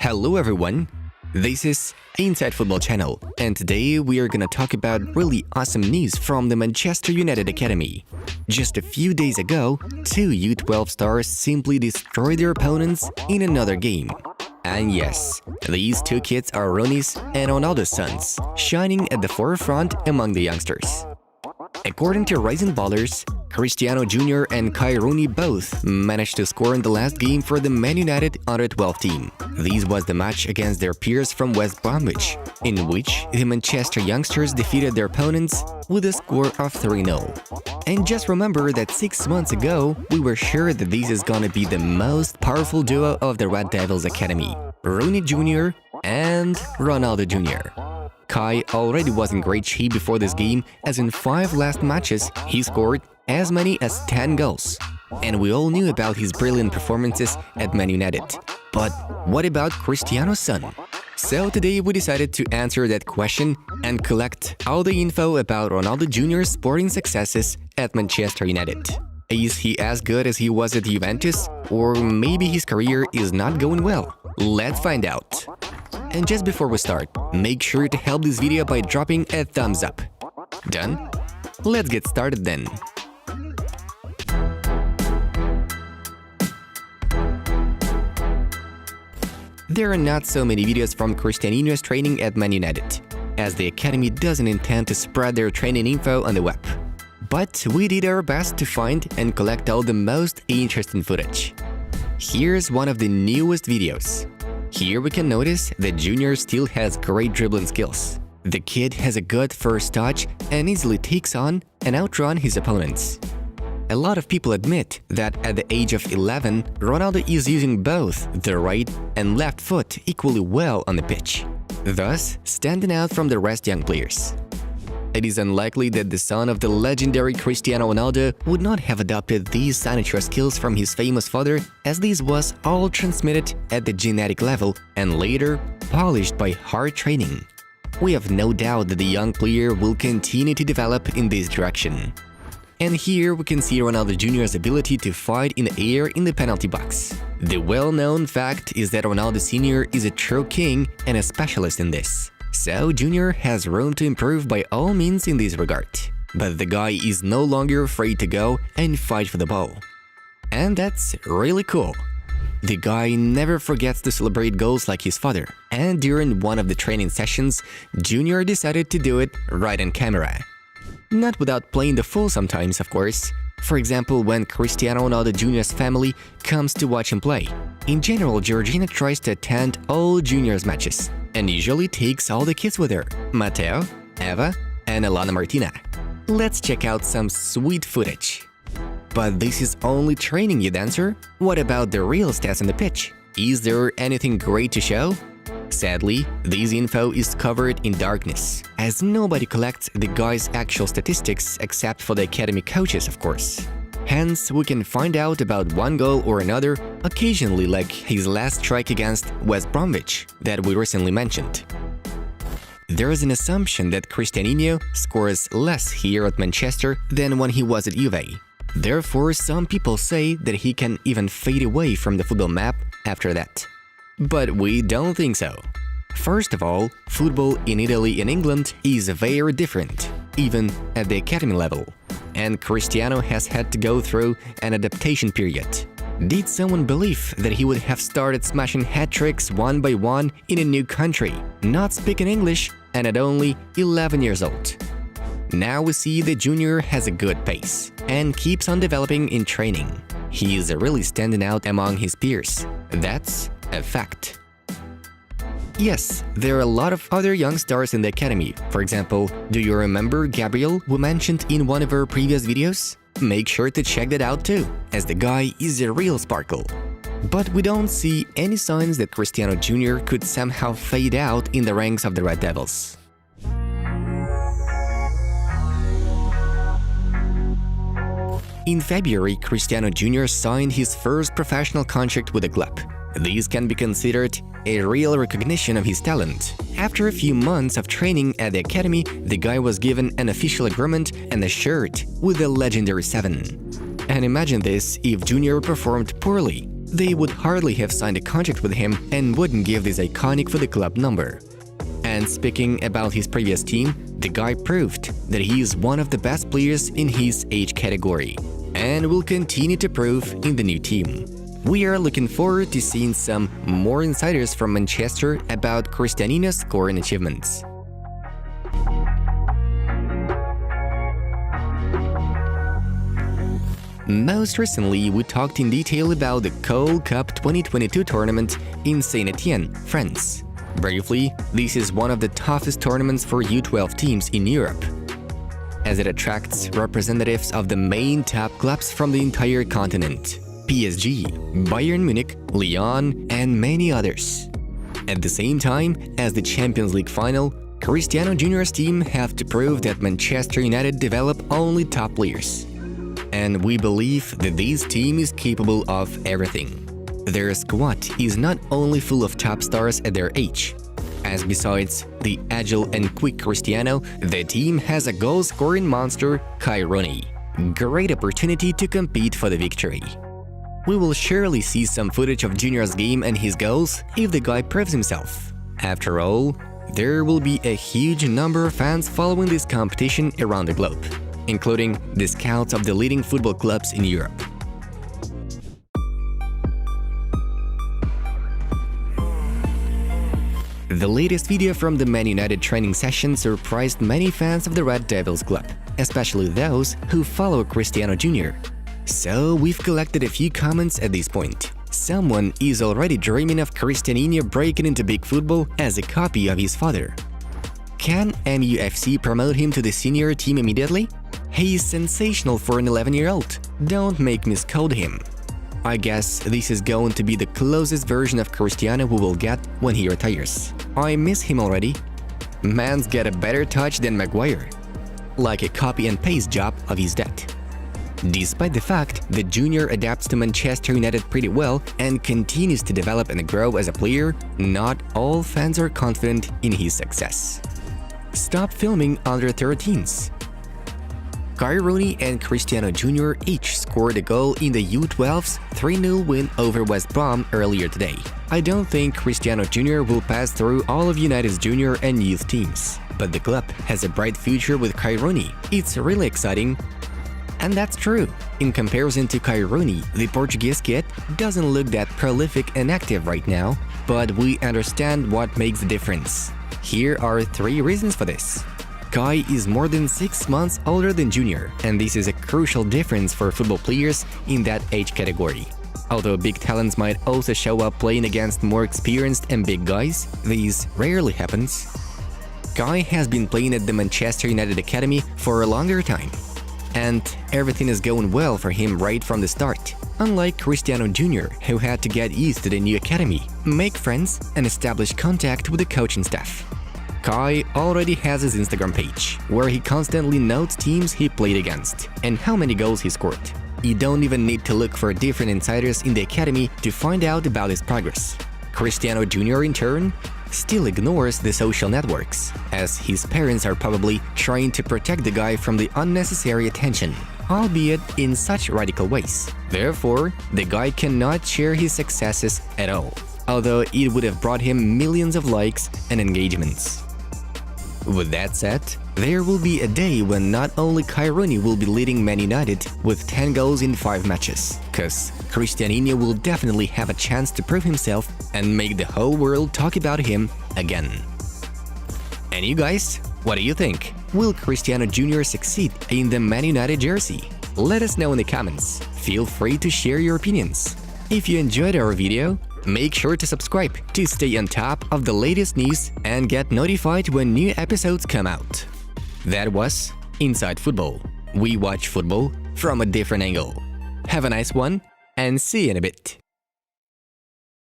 Hello everyone, this is Inside Football Channel, and today we are gonna talk about really awesome news from the Manchester United Academy. Just a few days ago, two U12 stars simply destroyed their opponents in another game. And yes, these two kids are Rooney's and Ronaldo's sons, shining at the forefront among the youngsters. According to Rising Ballers, Cristiano Jr. and Kai Rooney both managed to score in the last game for the Man United Under-12 team. This was the match against their peers from West Bromwich, in which the Manchester youngsters defeated their opponents with a score of 3-0. And just remember that 6 months ago, we were sure that this is gonna be the most powerful duo of the Red Devils Academy, Rooney Jr. and Ronaldo Jr. Kai already was in great shape before this game, as in 5 last matches he scored as many as 10 goals. And we all knew about his brilliant performances at Man United. But what about Cristiano's son? So today we decided to answer that question and collect all the info about Ronaldo Jr.'s sporting successes at Manchester United. Is he as good as he was at Juventus? Or maybe his career is not going well? Let's find out. And just before we start, make sure to help this video by dropping a thumbs up. Done? Let's get started then. There are not so many videos from Cristiano's training at Man United, as the academy doesn't intend to spread their training info on the web. But we did our best to find and collect all the most interesting footage. Here's one of the newest videos. Here we can notice that Junior still has great dribbling skills. The kid has a good first touch and easily takes on and outrun his opponents. A lot of people admit that at the age of 11, Ronaldo is using both the right and left foot equally well on the pitch, thus standing out from the rest young players. It is unlikely that the son of the legendary Cristiano Ronaldo would not have adopted these signature skills from his famous father, as this was all transmitted at the genetic level and later polished by hard training. We have no doubt that the young player will continue to develop in this direction. And here we can see Ronaldo Jr.'s ability to fight in the air in the penalty box. The well-known fact is that Ronaldo Sr. is a true king and a specialist in this. So Junior has room to improve by all means in this regard. But the guy is no longer afraid to go and fight for the ball. And that's really cool. The guy never forgets to celebrate goals like his father. And during one of the training sessions, Junior decided to do it right on camera. Not without playing the fool sometimes, of course. For example, when Cristiano Ronaldo Jr.'s family comes to watch him play. In general, Georgina tries to attend all Junior's matches and usually takes all the kids with her, Matteo, Eva, and Alana Martina. Let's check out some sweet footage. But this is only training, you'd answer? What about the real stats on the pitch? Is there anything great to show? Sadly, this info is covered in darkness, as nobody collects the guy's actual statistics except for the academy coaches, of course. Hence, we can find out about one goal or another, occasionally like his last strike against West Bromwich that we recently mentioned. There is an assumption that Cristiano scores less here at Manchester than when he was at Juve. Therefore, some people say that he can even fade away from the football map after that. But we don't think so. First of all, football in Italy and England is very different, even at the academy level. And Cristiano has had to go through an adaptation period. Did someone believe that he would have started smashing hat-tricks one by one in a new country, not speaking English, and at only 11 years old? Now we see that Junior has a good pace and keeps on developing in training. He is really standing out among his peers. That's a fact. Yes, there are a lot of other young stars in the academy. For example, do you remember Gabriel, we mentioned in one of our previous videos? Make sure to check that out too, as the guy is a real sparkle. But we don't see any signs that Cristiano Jr. could somehow fade out in the ranks of the Red Devils. In February, Cristiano Jr. signed his first professional contract with the club. This can be considered a real recognition of his talent. After a few months of training at the academy, the guy was given an official agreement and a shirt with the legendary 7. And imagine this if Junior performed poorly. they would hardly have signed a contract with him and wouldn't give this iconic for the club number. And speaking about his previous team, the guy proved that he is one of the best players in his age category and will continue to prove in the new team. We are looking forward to seeing some more insiders from Manchester about Cristiano's scoring achievements. Most recently, we talked in detail about the Gold Cup 2022 tournament in Saint-Étienne, France. Briefly, this is one of the toughest tournaments for U12 teams in Europe, as it attracts representatives of the main top clubs from the entire continent: PSG, Bayern Munich, Lyon, and many others. At the same time as the Champions League final, Cristiano Jr.'s team have to prove that Manchester United develop only top players. And we believe that this team is capable of everything. Their squad is not only full of top stars at their age, as besides the agile and quick Cristiano, the team has a goal-scoring monster, Kai Rooney. Great opportunity to compete for the victory. We will surely see some footage of Junior's game and his goals if the guy proves himself. After all, there will be a huge number of fans following this competition around the globe, including the scouts of the leading football clubs in Europe. The latest video from the Man United training session surprised many fans of the Red Devils club, especially those who follow Cristiano Jr. So we've collected a few comments at this point. Someone is already dreaming of Cristiano breaking into big football as a copy of his father. Can MUFC promote him to the senior team immediately? He is sensational for an 11-year-old. Don't make me scold him. I guess this is going to be the closest version of Cristiano we will get when he retires. I miss him already. Man's got a better touch than Maguire, like a copy and paste job of his dad. Despite the fact that Junior adapts to Manchester United pretty well and continues to develop and grow as a player, not all fans are confident in his success. Stop filming under 13s. Kai Rooney and Cristiano Jr. each scored a goal in the U12's 3-0 win over West Brom earlier today. I don't think Cristiano Jr. will pass through all of United's junior and youth teams, but the club has a bright future with Kai Rooney. It's really exciting. And that's true. In comparison to Kai Rooney, the Portuguese kid doesn't look that prolific and active right now, but we understand what makes the difference. Here are 3 reasons for this. Kai is more than 6 months older than Junior, and this is a crucial difference for football players in that age category. Although big talents might also show up playing against more experienced and big guys, this rarely happens. Kai has been playing at the Manchester United Academy for a longer time, and everything is going well for him right from the start. Unlike Cristiano Jr., who had to get used to the new academy, make friends, and establish contact with the coaching staff. Kai already has his Instagram page, where he constantly notes teams he played against and how many goals he scored. You don't even need to look for different insiders in the academy to find out about his progress. Cristiano Jr., in turn, still ignores the social networks, as his parents are probably trying to protect the guy from the unnecessary attention, albeit in such radical ways. Therefore, the guy cannot share his successes at all, although it would have brought him millions of likes and engagements. With that said, there will be a day when not only Kai Rooney will be leading Man United with 10 goals in 5 matches, cause Cristiano will definitely have a chance to prove himself and make the whole world talk about him again. And you guys, what do you think? Will Cristiano Jr. succeed in the Man United jersey? Let us know in the comments. Feel free to share your opinions. If you enjoyed our video, make sure to subscribe to stay on top of the latest news and get notified when new episodes come out. That was Inside Football. We watch football from a different angle. Have a nice one, and see you in a bit.